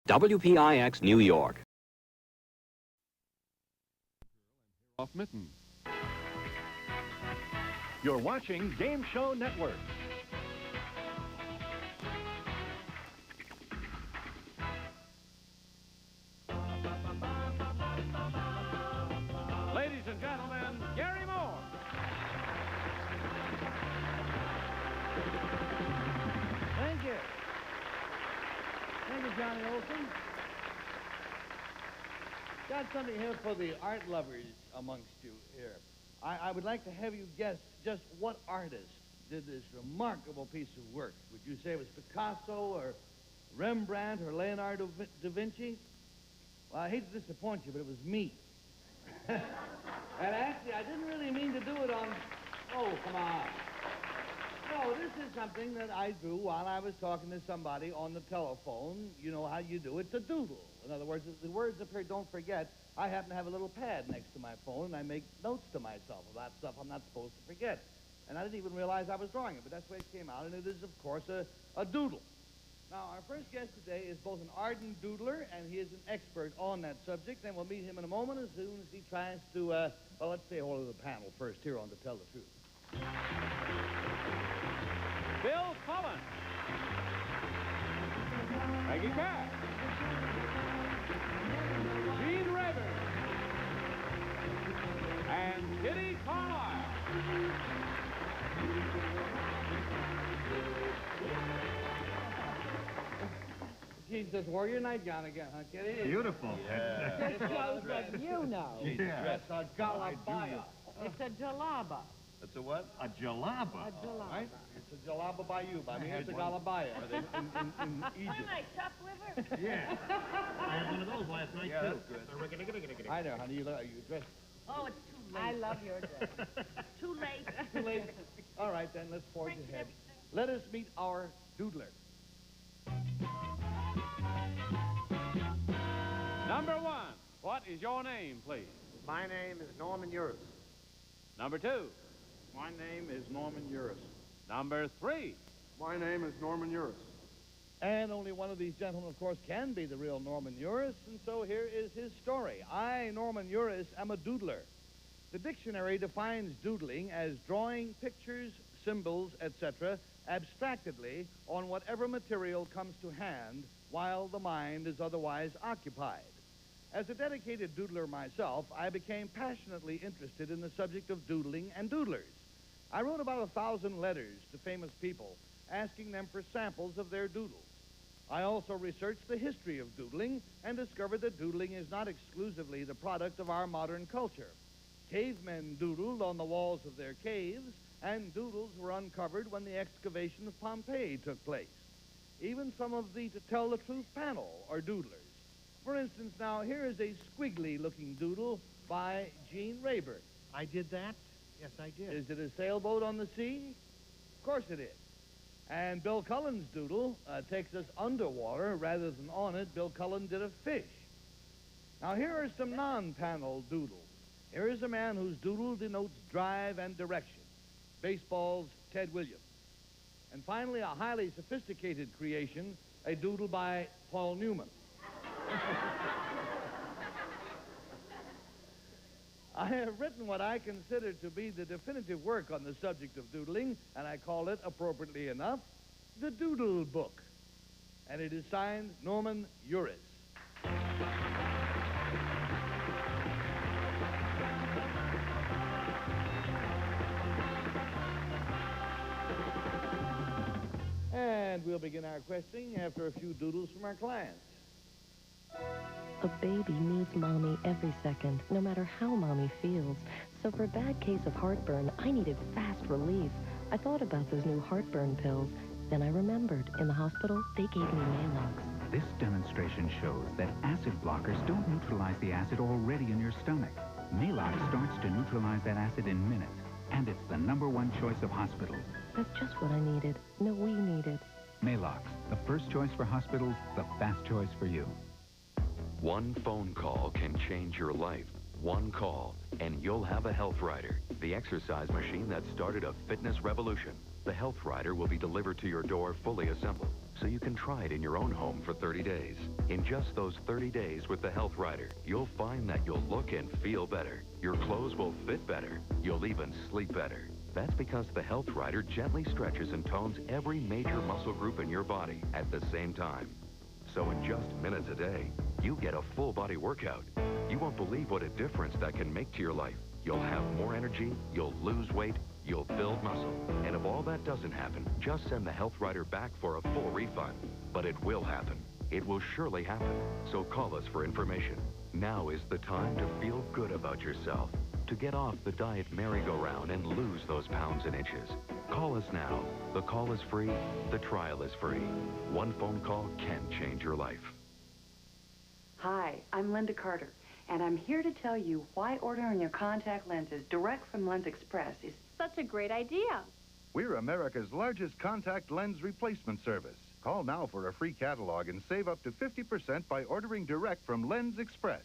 WPIX, New York. Off mitten. You're watching Game Show Network. Ladies and gentlemen, Gary Moore. Thank you. Thank you, Johnny Olson. Got something here for the art lovers amongst you here. I would like to have you guess just what artist did this remarkable piece of work. Would you say it was Picasso or Rembrandt or Leonardo da Vinci? Well, I hate to disappoint you, but it was me. And actually, I didn't really mean to do it on... Oh, come on. No, this is something that I drew while I was talking to somebody on the telephone. You know how you do it. It's a doodle. In other words, the words up here, don't forget, I happen to have a little pad next to my phone, and I make notes to myself about stuff I'm not supposed to forget. And I didn't even realize I was drawing it, but that's the way it came out, and it is, of course, a doodle. Now, our first guest today is both an ardent doodler, and he is an expert on that subject, and we'll meet him in a moment as soon as he tries to, well, let's say hold of the panel first here on To Tell the Truth. Bill Cullen. Maggie Cass. Gene Rayburn. And Kitty Carlisle. Gene says, wore your nightgown again, huh, Kitty? Beautiful. Yeah. It shows that you know. She's dressed a galabaya. It's a jalaba. It's a what? A jalaba. A jalaba. Right? It's a jalaba by you. By me, it's a galabaya in Egypt. Chop liver? Yeah. I had one of those last night, too. That's good. Hi there, honey. You dressed... Oh, it's too late. I love your dress. Too late. Too late. All right, then, let's forge ahead. Let us meet our doodler. Number one, what is your name, please? My name is Norman Uris. Number two. My name is Norman Uris. Number three. My name is Norman Uris. And only one of these gentlemen, of course, can be the real Norman Uris, and so here is his story. I, Norman Uris, am a doodler. The dictionary defines doodling as drawing pictures, symbols, etc., abstractedly on whatever material comes to hand while the mind is otherwise occupied. As a dedicated doodler myself, I became passionately interested in the subject of doodling and doodlers. I wrote about 1,000 letters to famous people, asking them for samples of their doodles. I also researched the history of doodling and discovered that doodling is not exclusively the product of our modern culture. Cavemen doodled on the walls of their caves, and doodles were uncovered when the excavation of Pompeii took place. Even some of the To Tell the Truth panel are doodlers. For instance, now, here is a squiggly-looking doodle by Gene Rayburn. I did that? Yes, I did. Is it a sailboat on the sea? Of course it is. And Bill Cullen's doodle takes us underwater rather than on it. Bill Cullen did a fish. Now, here are some non-panel doodles. Here is a man whose doodle denotes drive and direction. Baseball's Ted Williams. And finally, a highly sophisticated creation, a doodle by Paul Newman. I have written what I consider to be the definitive work on the subject of doodling, and I call it, appropriately enough, the Doodle Book. And it is signed Norman Uris. And we'll begin our questioning after a few doodles from our clients. A baby needs Mommy every second, no matter how Mommy feels. So for a bad case of heartburn, I needed fast relief. I thought about those new heartburn pills. Then I remembered. In the hospital, they gave me Maalox. This demonstration shows that acid blockers don't neutralize the acid already in your stomach. Maalox starts to neutralize that acid in minutes. And it's the #1 choice of hospitals. That's just what I needed. No, we needed. Maalox, the first choice for hospitals, the fast choice for you. One phone call can change your life. One call, and you'll have a Health Rider, the exercise machine that started a fitness revolution. The Health Rider will be delivered to your door fully assembled. so you can try it in your own home for 30 days. In just those 30 days with the Health Rider, you'll find that you'll look and feel better. Your clothes will fit better. You'll even sleep better. That's because the Health Rider gently stretches and tones every major muscle group in your body at the same time. So in just minutes a day, you get a full body workout. You won't believe what a difference that can make to your life. You'll have more energy, you'll lose weight, you'll build muscle. And if all that doesn't happen, just send the Health Rider back for a full refund. But it will happen. It will surely happen. So call us for information. Now is the time to feel good about yourself, to get off the diet merry-go-round and lose those pounds and inches. Call us now. The call is free. The trial is free. One phone call can change your life. Hi, I'm Linda Carter, and I'm here to tell you why ordering your contact lenses direct from Lens Express is Such a great idea. We're America's largest contact lens replacement service. Call now for a free catalog and save up to 50% by ordering direct from Lens Express.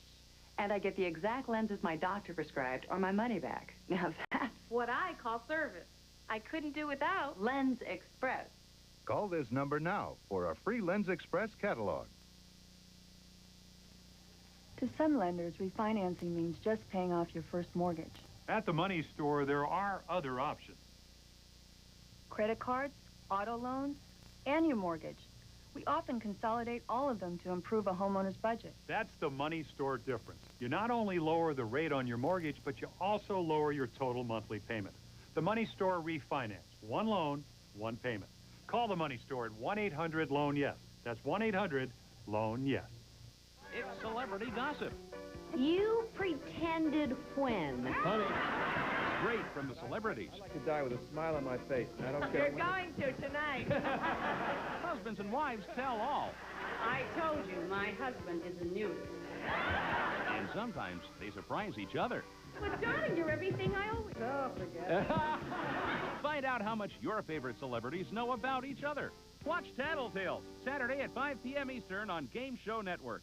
And I get the exact lenses my doctor prescribed or my money back. Now that's What I call service. I couldn't do without. Lens Express. Call this number now for a free Lens Express catalog. To some lenders, refinancing means just paying off your first mortgage. At the money store, there are other options. Credit cards, auto loans, and your mortgage. We often consolidate all of them to improve a homeowner's budget. That's the money store difference. You not only lower the rate on your mortgage, but you also lower your total monthly payment. The money store refinance. One loan, one payment. Call the money store at 1-800-LOAN-YES. That's 1-800-LOAN-YES. It's celebrity gossip. You pretended when? Honey, straight from the celebrities. I like to die with a smile on my face, and I don't care. You're going to tonight. Husbands and wives tell all. I told you, my husband is a nudist. And sometimes they surprise each other. But darling, you're everything I always... Oh, forget it. Find out how much your favorite celebrities know about each other. Watch Tattletales, Saturday at 5 p.m. Eastern on Game Show Network.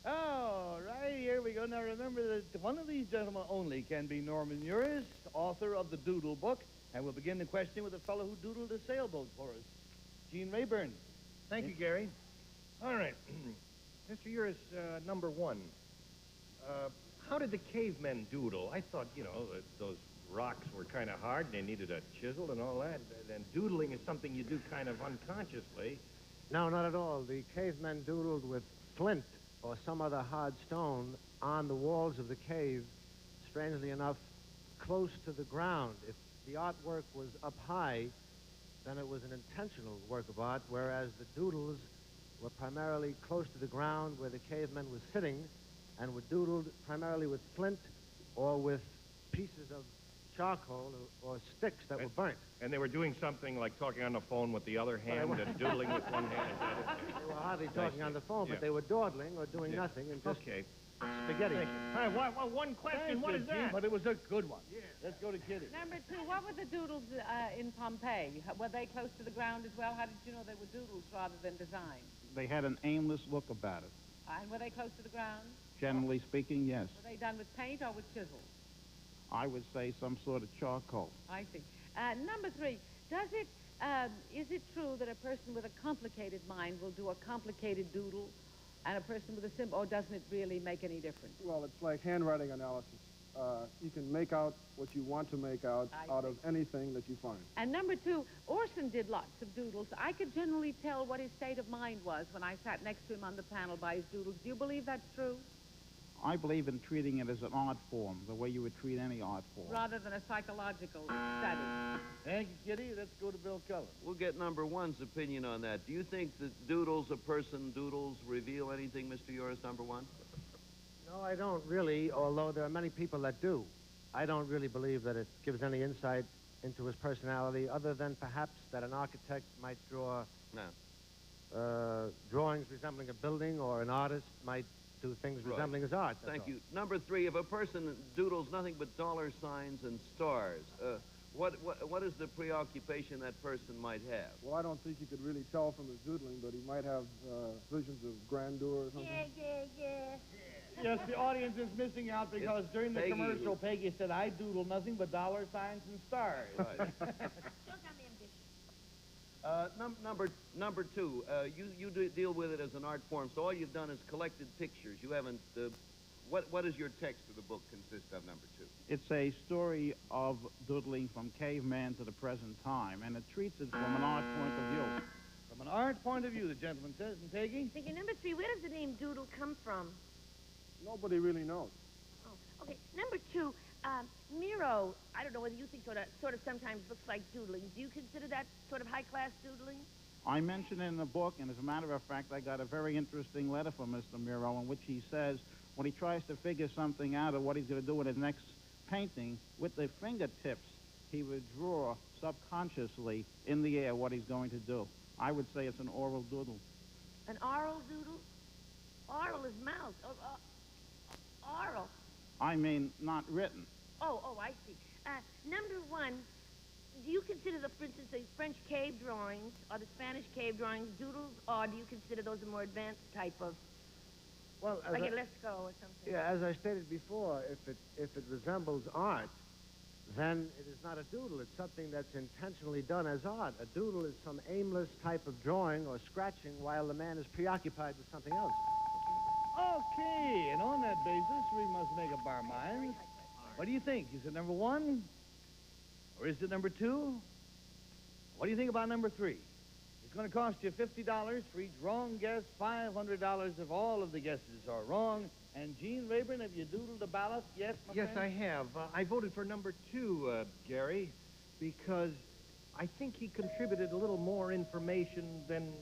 All right, here we go. Now, remember that one of these gentlemen only can be Norman Uris, author of the Doodle book. And we'll begin the question with a fellow who doodled a sailboat for us, Gene Rayburn. Thank you, Gary. All right. Mr. Uris, number one. How did the cavemen doodle? I thought, you know, that those rocks were kind of hard and they needed a chisel and all that. And doodling is something you do kind of unconsciously. No, not at all. The cavemen doodled with flint or some other hard stone on the walls of the cave, strangely enough, close to the ground. If the artwork was up high, then it was an intentional work of art, whereas the doodles were primarily close to the ground where the caveman was sitting and were doodled primarily with flint or with pieces of charcoal or sticks that were burnt. And they were doing something like talking on the phone with the other hand and doodling with one hand. Is that it? They were hardly talking on the phone, but they were dawdling or doing nothing and just spaghetti. All right, one question. What is that? But it was a good one. Yeah. Let's go to Kitty. Number two, what were the doodles in Pompeii? Were they close to the ground as well? How did you know they were doodles rather than designs? They had an aimless look about it. And were they close to the ground? Generally speaking, yes. Were they done with paint or with chisels? I would say some sort of charcoal. I see. Number three, is it true that a person with a complicated mind will do a complicated doodle and a person with a simple, or doesn't it really make any difference? Well, it's like handwriting analysis. You can make out what you want to make out of anything that you find. And number two, Orson did lots of doodles. I could generally tell what his state of mind was when I sat next to him on the panel by his doodles. Do you believe that's true? I believe in treating it as an art form, the way you would treat any art form. Rather than a psychological study. Thank you, Kitty. Let's go to Bill Keller. We'll get number one's opinion on that. Do you think that doodles, a person doodles, reveal anything, Mr. Uris, number one? No, I don't really, although there are many people that do. I don't really believe that it gives any insight into his personality, other than perhaps that an architect might draw drawings resembling a building, or an artist might do things resembling his art. Thank you. Number three, if a person doodles nothing but dollar signs and stars, what is the preoccupation that person might have? Well, I don't think you could really tell from his doodling, but he might have visions of grandeur or something. Yeah. Yes, the audience is missing out because during the commercial, Peggy said, I doodle nothing but dollar signs and stars. Right. Number two, you deal with it as an art form, so all you've done is collected pictures. You haven't, what does your text of the book consist of, number two? It's a story of doodling from caveman to the present time, and it treats it from an art point of view. From an art point of view, the gentleman says. And Peggy? Thinking number 3, where does the name Doodle come from? Nobody really knows. Oh, okay. Number 2, Miro, I don't know whether you think sort of sometimes looks like doodling. Do you consider that sort of high-class doodling? I mentioned it in the book, and as a matter of fact, I got a very interesting letter from Mr. Miro in which he says when he tries to figure something out of what he's going to do with his next painting, with the fingertips, he would draw subconsciously in the air what he's going to do. I would say it's an oral doodle. An oral doodle? Oral is mouth. Oral. I mean, not written. Oh, I see. Number 1, do you consider, for instance, the French cave drawings or the Spanish cave drawings doodles, or do you consider those a more advanced type of, well, like a Lescaut or something? Yeah, as I stated before, if it resembles art, then it is not a doodle. It's something that's intentionally done as art. A doodle is some aimless type of drawing or scratching while the man is preoccupied with something else. Okay, and on that basis, we must make up our minds. What do you think? Is it number 1? Or is it number 2? What do you think about number 3? It's going to cost you $50 for each wrong guess, $500 if all of the guesses are wrong. And Gene Rayburn, have you doodled a ballot yet, my Yes, friend? I have. I voted for number 2, Gary, because I think he contributed a little more information than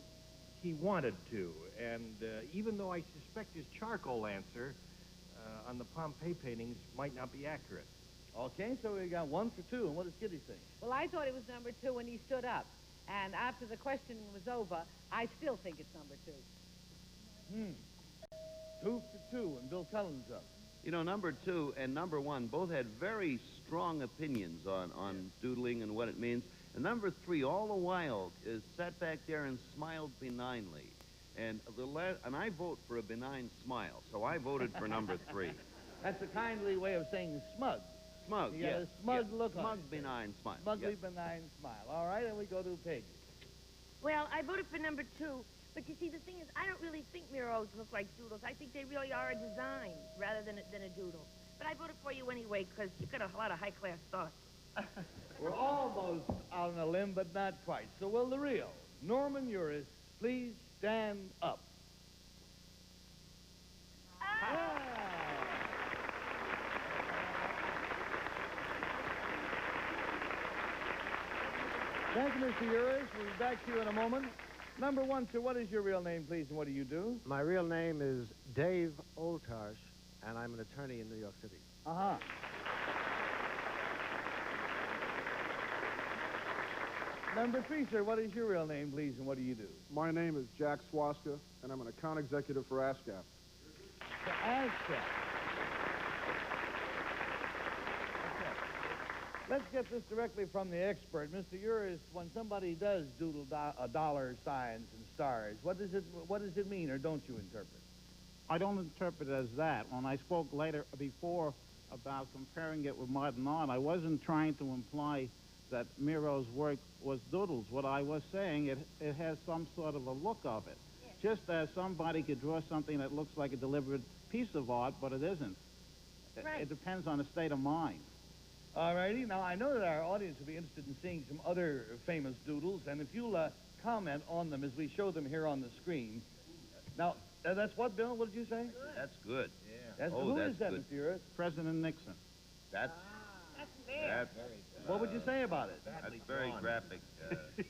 he wanted to. And even though I suspect his charcoal answer on the Pompeii paintings might not be accurate. Okay, so we got 1 for 2. And what does Kitty think? Well, I thought it was number 2 when he stood up. And after the questioning was over, I still think it's number 2. 2 for 2, and Bill Cullen's up. You know, number 2 and number 1 both had very strong opinions on doodling and what it means. And number 3, all the while, sat back there and smiled benignly. And and I vote for a benign smile, so I voted for number 3. That's a kindly way of saying smug. Smug, You got yes. a smug yes. look on Smug, it. benign smile. Smugly yes. benign smile. All right, and we go to Peggy. Well, I voted for number 2, but you see, the thing is, I don't really think Miros look like doodles. I think they really are a design rather than a doodle. But I voted for you anyway, because you've got a lot of high-class thoughts. We're almost on a limb, but not quite. So will the real Norman Uris please stand up? Thank you, Mr. Uris. We'll be back to you in a moment. Number 1, sir, what is your real name, please, and what do you do? My real name is Dave Oltarsh, and I'm an attorney in New York City. Uh-huh. Number 3, sir, what is your real name, please, and what do you do? My name is Jack Swaska, and I'm an account executive for ASCAP. The ASCAP. Let's get this directly from the expert. Mr. Uris, when somebody does doodle dollar signs and stars, what does it mean, or don't you interpret? I don't interpret it as that. When I spoke before about comparing it with modern art, I wasn't trying to imply that Miro's work was doodles. What I was saying, it has some sort of a look of it. Yes. Just as somebody could draw something that looks like a deliberate piece of art, but it isn't. Right. It depends on the state of mind. All righty. Now, I know that our audience will be interested in seeing some other famous doodles, and if you'll comment on them as we show them here on the screen. Now, that's what, Bill? What did you say? That's good. Yeah. Who that's is that, good. Mr. Uris? President Nixon. That's very What would you say about it? That's very graphic.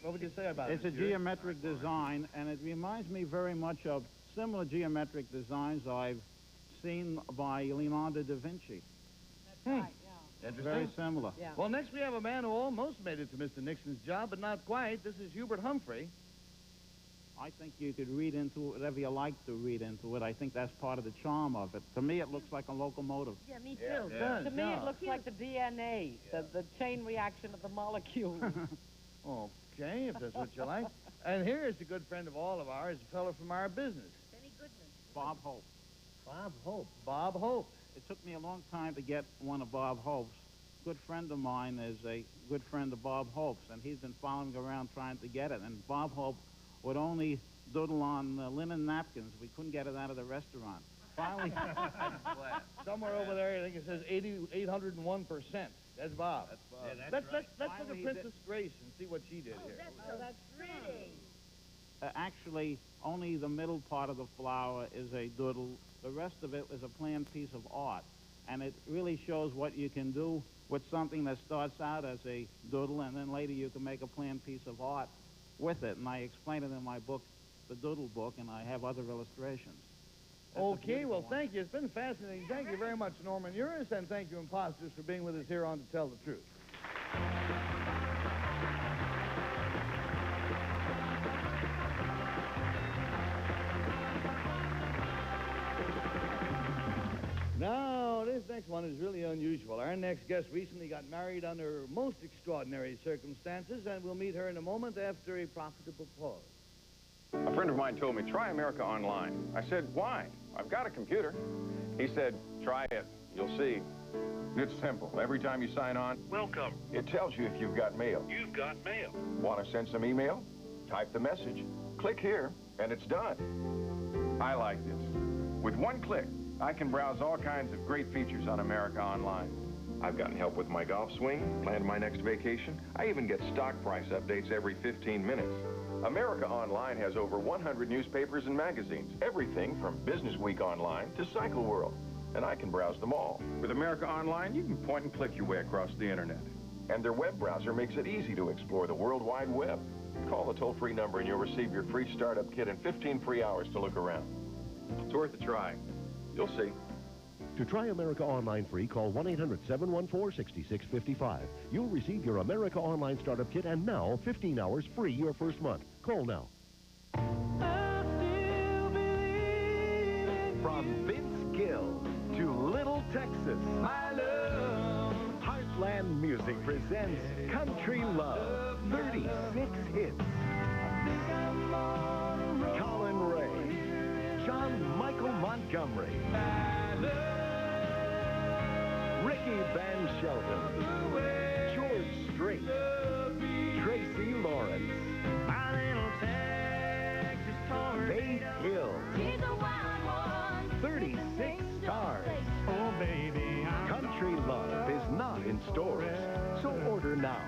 What would you say about it? It's a geometric design, and it reminds me very much of similar geometric designs I've seen by Leonardo da Vinci. That's right, yeah. Very similar. Yeah. Well, next we have a man who almost made it to Mr. Nixon's job, but not quite. This is Hubert Humphrey. I think you could read into it whatever you like to read into it. I think that's part of the charm of it. To me, it looks like a locomotive. Yeah, me too. Yeah. To me, it looks like the DNA, the chain reaction of the molecules. Okay, if that's what you like. And here is a good friend of all of ours, a fellow from our business. Benny Goodman. Bob Hope. Bob Hope. Bob Hope. It took me a long time to get one of Bob Hope's, good friend of mine is a good friend of Bob Hope's, and he's been following around trying to get it. And Bob Hope would only doodle on linen napkins. We couldn't get it out of the restaurant. Finally, somewhere over there, I think it says 801%. That's Bob. That's Bob. Yeah, let's right. look at Princess Grace and see what she did here. That's pretty. Actually, only the middle part of the flower is a doodle. The rest of it is a planned piece of art. And it really shows what you can do with something that starts out as a doodle, and then later you can make a planned piece of art with it. And I explain it in my book, The Doodle Book, and I have other illustrations. Okay, well, thank you. It's been fascinating. Thank you very much, Norman Uris, and thank you, Imposters, for being with us here on To Tell the Truth. Now, this next one is really unusual. Our next guest recently got married under most extraordinary circumstances, and we'll meet her in a moment after a profitable pause. A friend of mine told me, try America Online. I said, why? I've got a computer. He said, try it. You'll see. It's simple. Every time you sign on, welcome. It tells you if you've got mail. You've got mail. Want to send some email? Type the message. Click here, and it's done. I like this. With one click, I can browse all kinds of great features on America Online. I've gotten help with my golf swing, planned my next vacation. I even get stock price updates every 15 minutes. America Online has over 100 newspapers and magazines, everything from Business Week Online to Cycle World, and I can browse them all. With America Online, you can point and click your way across the internet. And their web browser makes it easy to explore the World Wide Web. Call the toll-free number and you'll receive your free startup kit and 15 free hours to look around. It's worth a try. You'll see. To try America Online free, call 1-800-714-6655. You'll receive your America Online Startup Kit and now 15 hours free your first month. Call now. From Vince Gill to Little Texas, my love. Heartland Music presents Country Love, 36 hits. Colin Ray, John Michael Montgomery, Ricky Van Shelton, George Strait, Tracy Lawrence, my little Texas tornado, Faith Hill, 36 stars. Oh, baby, Country Love is not in stores, so order now.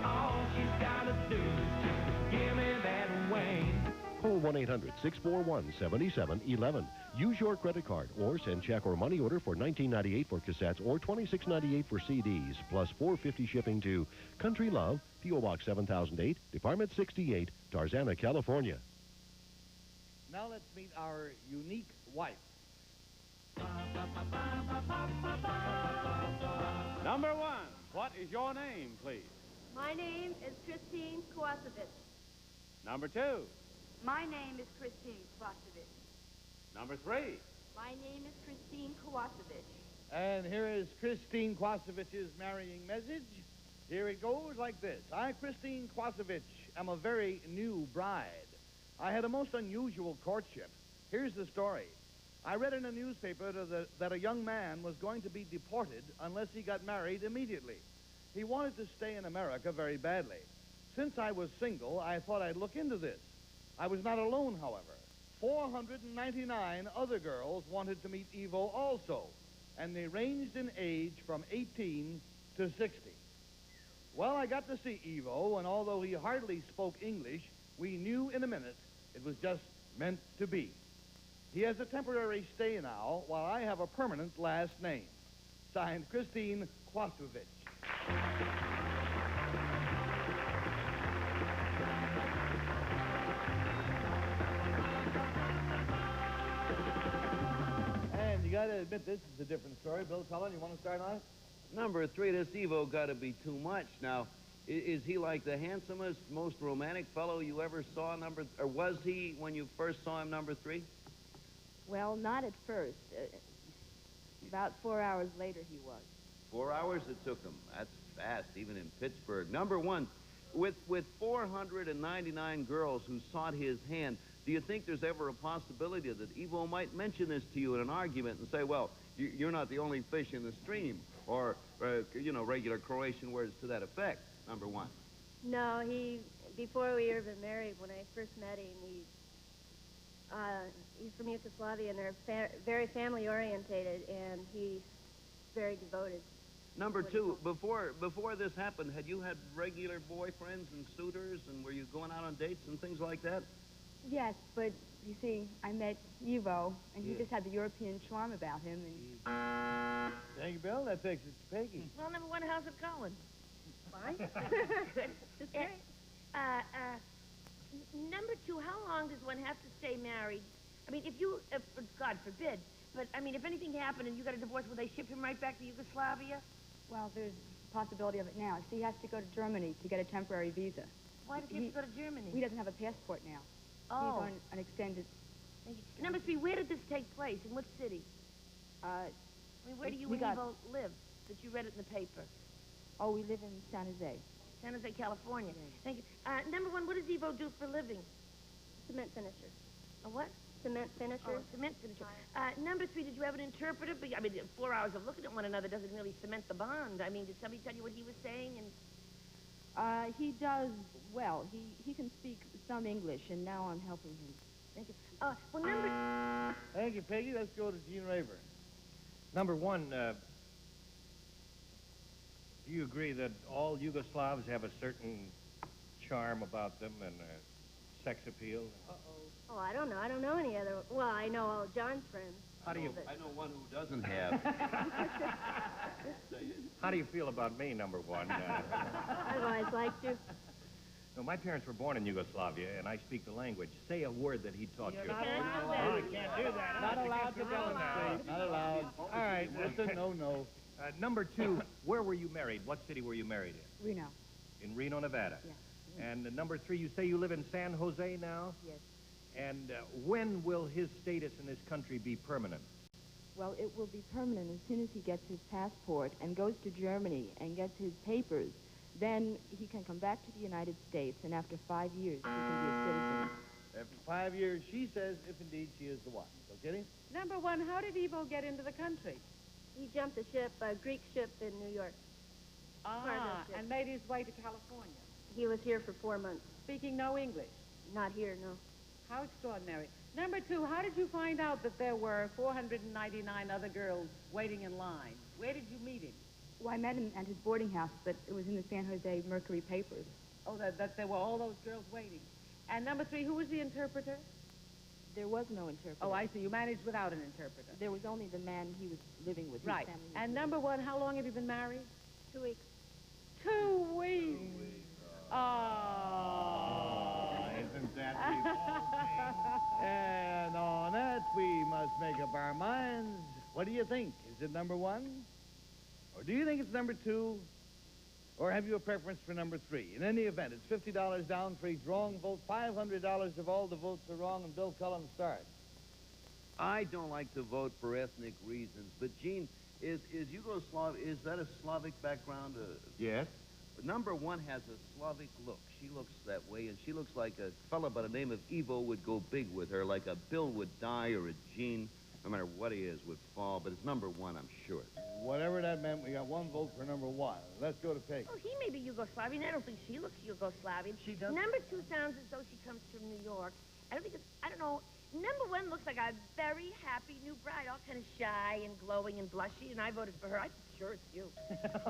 All she's got to do is just give me that wing. Call 1-800-641-7711. Use your credit card or send check or money order for $19.98 for cassettes or $26.98 for CDs, plus $4.50 shipping to Country Love, P.O. Box 7008, Department 68, Tarzana, California. Now let's meet our unique wife. Number one, what is your name, please? My name is Christine Kwasovich. Number two. My name is Christine Kwasovich. Number three. My name is Christine Kwasovich. And here is Christine Kwasovich's marrying message. Here it goes like this. I, Christine Kwasovich, am a very new bride. I had a most unusual courtship. Here's the story. I read in a newspaper that a young man was going to be deported unless he got married immediately. He wanted to stay in America very badly. Since I was single, I thought I'd look into this. I was not alone, however. 499 other girls wanted to meet Evo also, and they ranged in age from 18 to 60. Well, I got to see Evo, and although he hardly spoke English, we knew in a minute it was just meant to be. He has a temporary stay now, while I have a permanent last name. Signed, Christine Kwasovich. And you got to admit, this is a different story. Bill Cullen, you want to start on it? Number three, this Evo got to be too much. Now, is he like the handsomest, most romantic fellow you ever saw, or was he when you first saw him, number three? Well, not at first. About 4 hours later, he was. 4 hours it took him. That's fast, even in Pittsburgh. Number one, with 499 girls who sought his hand, Do you think there's ever a possibility that Ivo might mention this to you in an argument and say, well, you're not the only fish in the stream, or, you know, regular Croatian words to that effect, number one? No, before we ever been married, when I first met him, he's from Yugoslavia, and they're very family-orientated, and he's very devoted. Number two, before this happened, had you had regular boyfriends and suitors, and were you going out on dates and things like that? Yes, but you see, I met Ivo, and he Yeah. just had the European charm about him, and... Thank you, Bill. That takes us to Peggy. Well, number one, how's it going? Fine. It's great. Number two, how long does one have to stay married? I mean, if you, God forbid, but I mean, if anything happened and you got a divorce, will they ship him right back to Yugoslavia? Well, there's a possibility of it now. See, he has to go to Germany to get a temporary visa. Why does he have to go to Germany? He doesn't have a passport now. Oh. He's on an extended... Thank you. Number three, where did this take place? In what city? I mean, where do you and Ivo live? That you read it in the paper. Oh, we live in San Jose. San Jose, California. Thank you. Number one, what does Ivo do for a living? Cement finisher. A what? Cement finisher. Oh, cement finisher. Number three, did you have an interpreter? I mean, 4 hours of looking at one another doesn't really cement the bond. I mean, did somebody tell you what he was saying? And He does well. He can speak some English, and now I'm helping him. Thank you. Well, number... Thank you, Peggy. Let's go to Gene Rayburn. Number one, do you agree that all Yugoslavs have a certain charm about them and sex appeal? Oh, I don't know. I don't know any other. Well, I know all John's friends. I know one who doesn't have. How do you feel about me, number one? I've always liked you. No, my parents were born in Yugoslavia, and I speak the language. Say a word that he taught you. Not allowed. Can't do that. Not allowed to demonstrate. Not allowed. All right, it's a no-no. Number two, where were you married? What city were you married in? Reno. In Reno, Nevada? Yeah. And number three, you say you live in San Jose now? Yes. And when will his status in this country be permanent? Well, it will be permanent as soon as he gets his passport and goes to Germany and gets his papers. Then he can come back to the United States, and after 5 years, he can be a citizen. After 5 years, she says, if indeed she is the one. So, Kitty? Number one, how did Ivo get into the country? He jumped a ship, a Greek ship in New York. Ah, and made his way to California. He was here for 4 months. Speaking no English. Not here, no. How extraordinary. Number two, how did you find out that there were 499 other girls waiting in line? Where did you meet him? Well, I met him at his boarding house, but it was in the San Jose Mercury papers. Oh, that there were all those girls waiting. And number three, who was the interpreter? There was no interpreter. Oh, I see. You managed without an interpreter. There was only the man he was living with. Right. And number one, how long have you been married? 2 weeks. 2 weeks. Oh. Isn't that And on that, we must make up our minds. What do you think? Is it number one? Or do you think it's number two? Or have you a preference for number three? In any event, it's $50 down for each wrong vote, $500 if all the votes are wrong, and Bill Cullen starts. I don't like to vote for ethnic reasons, but Gene, is that a Slavic background? Yes. Number one has a Slavic look. She looks that way, and she looks like a fella by the name of Ivo would go big with her, like a Bill would die or a Gene, no matter what he is, would fall. But it's number one, I'm sure. Whatever that meant, we got one vote for number one. Let's go to Peggy. Oh, he may be Yugoslavian. I don't think she looks Yugoslavian. She does. Number two sounds as though she comes from New York. I don't know. Number one looks like a very happy new bride, all kind of shy and glowing and blushy, and I voted for her. I'm sure it's you.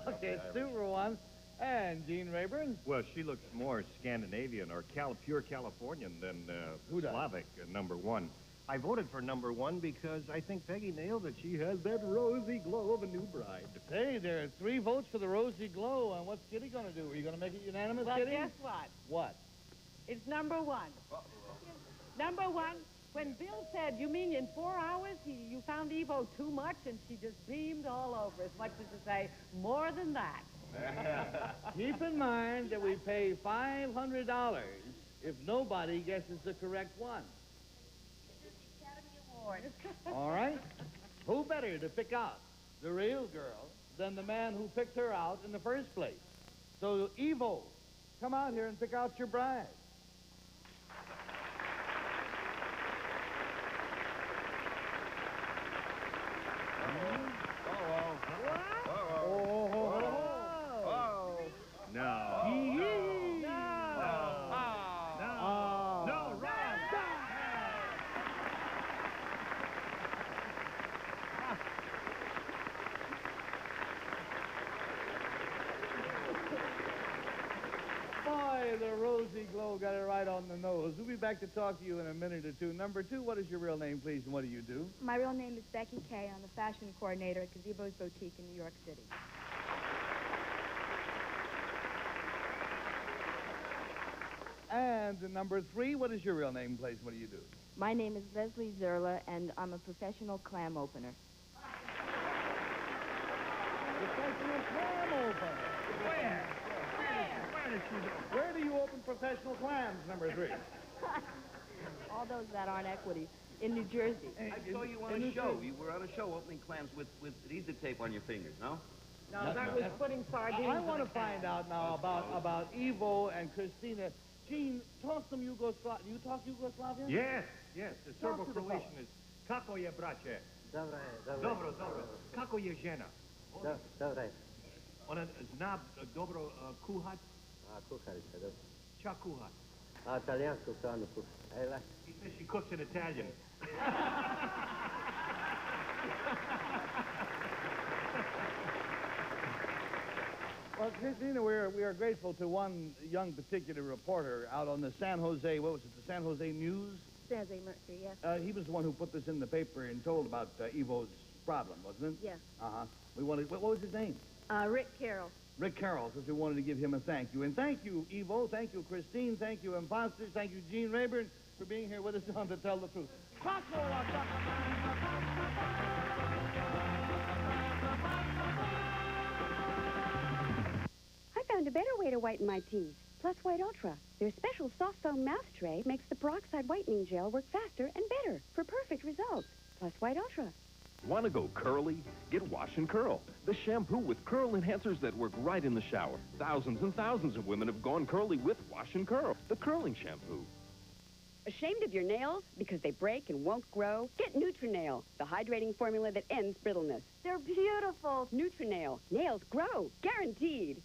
Okay, it's 2 for 1. And Gene Rayburn? Well, she looks more Scandinavian or pure Californian than Slavic, number one. I voted for number one because I think Peggy nailed it. She has that rosy glow of a new bride. Hey, there are 3 votes for the rosy glow. And what's Kitty going to do? Are you going to make it unanimous, Well, Kitty? guess what? What? It's number one. Number one, when Bill said, you mean in 4 hours you found Ivo too much, and she just beamed all over, as much as to say, more than that. Keep in mind that we pay $500 if nobody guesses the correct one. All right? Who better to pick out the real girl than the man who picked her out in the first place? So, Ivo, come out here and pick out your bride. Rose. We'll be back to talk to you in a minute or two. Number 2, what is your real name, please, and what do you do? My real name is Becky Kay. I'm the fashion coordinator at Gazebo's Boutique in New York City. And number 3, what is your real name, please, and what do you do? My name is Leslie Zerla, and I'm a professional clam opener. Professional clam opener. Where? Where did she go? Where do you open professional clams, number 3? All those that aren't equity. In New Jersey. I saw you on a show. You were on a show opening clams with adhesive tape on your fingers, no? No, that was putting sardines. I want to find out now about Ivo and Christina. Gene, talk some Yugoslavian. Do you talk Yugoslavian? Yes. The Serbo-Croatian is kako je, braće? Dobro. Kako je žena? Dobre. Ona zna dobro kuhat? Kuharica, dobro. Ča kuhat? Italijansku hranu kuha. He says she cooks in Italian. Well, Christina, we are grateful to one young particular reporter out on the San Jose, what was it, the San Jose News? San Jose Mercury, yes. He was the one who put this in the paper and told about Ivo's problem, wasn't it? Yeah. Uh-huh. What was his name? Rick Carroll. Rick Carroll, because we wanted to give him a thank you. And thank you, Ivo. Thank you, Christine. Thank you, Imposters. Thank you, Gene Rayburn, for being here with us on To Tell the Truth. I found a better way to whiten my teeth. Plus White Ultra. Their special soft foam mouth tray makes the peroxide whitening gel work faster and better for perfect results. Plus White Ultra. Want to go curly? Get Wash and Curl, the shampoo with curl enhancers that work right in the shower. Thousands and thousands of women have gone curly with Wash and Curl, the curling shampoo. Ashamed of your nails because they break and won't grow? Get Nutrinail, the hydrating formula that ends brittleness. They're beautiful. Nutrinail. Nails grow. Guaranteed.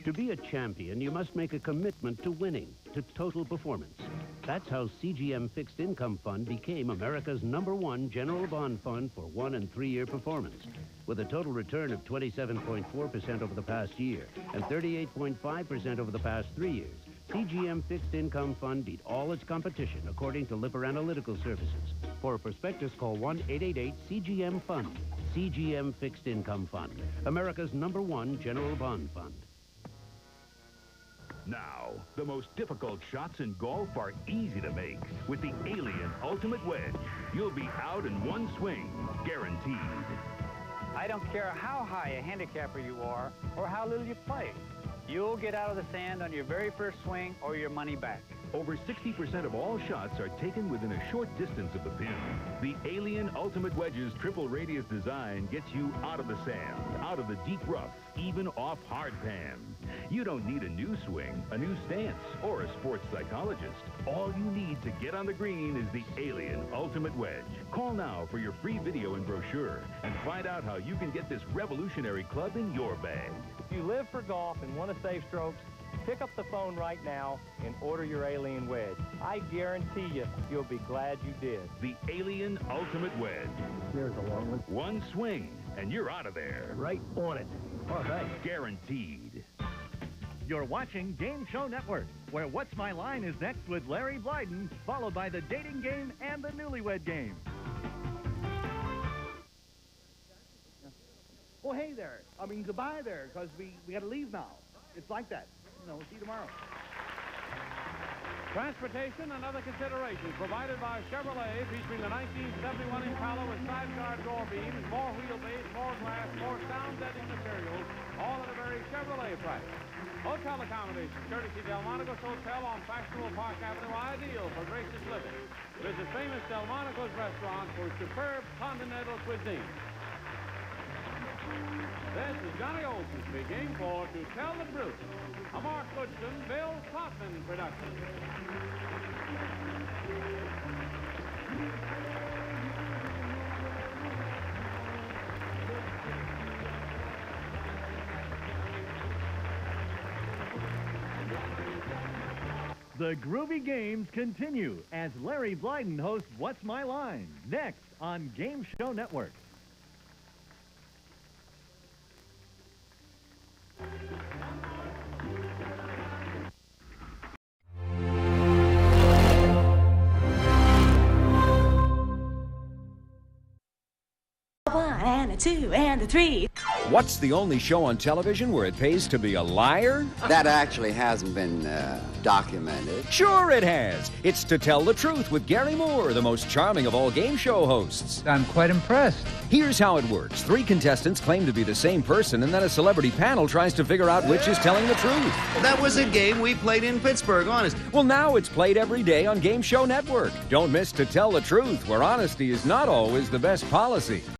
To be a champion, you must make a commitment to winning, to total performance. That's how CGM Fixed Income Fund became America's #1 general bond fund for 1- and 3-year performance. With a total return of 27.4% over the past year and 38.5% over the past 3 years, CGM Fixed Income Fund beat all its competition, according to Lipper Analytical Services. For a prospectus, call 1-888-CGM-FUND. CGM Fixed Income Fund, America's #1 general bond fund. Now, the most difficult shots in golf are easy to make with the Alien Ultimate Wedge. You'll be out in one swing, guaranteed. I don't care how high a handicapper you are or how little you play. You'll get out of the sand on your very first swing or your money back. Over 60% of all shots are taken within a short distance of the pin. The Alien Ultimate Wedge's triple radius design gets you out of the sand, out of the deep rough, even off hard pan. You don't need a new swing, a new stance, or a sports psychologist. All you need to get on the green is the Alien Ultimate Wedge. Call now for your free video and brochure and find out how you can get this revolutionary club in your bag. If you live for golf and want to save strokes, pick up the phone right now and order your Alien Wedge. I guarantee you'll be glad you did. The Alien Ultimate Wedge. Here's a long one. One swing, and you're out of there. Right on it. All right. Guaranteed. You're watching Game Show Network, where What's My Line is next with Larry Blyden, followed by the dating game and the newlywed game. Oh, hey there. I mean, goodbye there, because we got to leave now. It's like that. We'll see you tomorrow. Transportation and other considerations provided by Chevrolet, featuring the 1971 Impala with sidecar door beams, more wheelbase, more glass, more sound-deadening materials, all at a very Chevrolet price. Hotel accommodations, courtesy Delmonico's Hotel on fashionable Park Avenue, ideal for gracious living. Visit famous Delmonico's restaurant for superb continental cuisine. This is Johnny Olson speaking for To Tell the Truth, a Mark Goodson, Bill Kaufman production. The groovy games continue as Larry Blyden hosts What's My Line, next on Game Show Network. a 2 and a 3. What's the only show on television where it pays to be a liar? That actually hasn't been documented. Sure it has. It's To Tell the Truth with Gary Moore, the most charming of all game show hosts. I'm quite impressed. Here's how it works. 3 contestants claim to be the same person, and then a celebrity panel tries to figure out which is telling the truth. That was a game we played in Pittsburgh, honest. Well, now it's played every day on Game Show Network. Don't miss To Tell the Truth, where honesty is not always the best policy.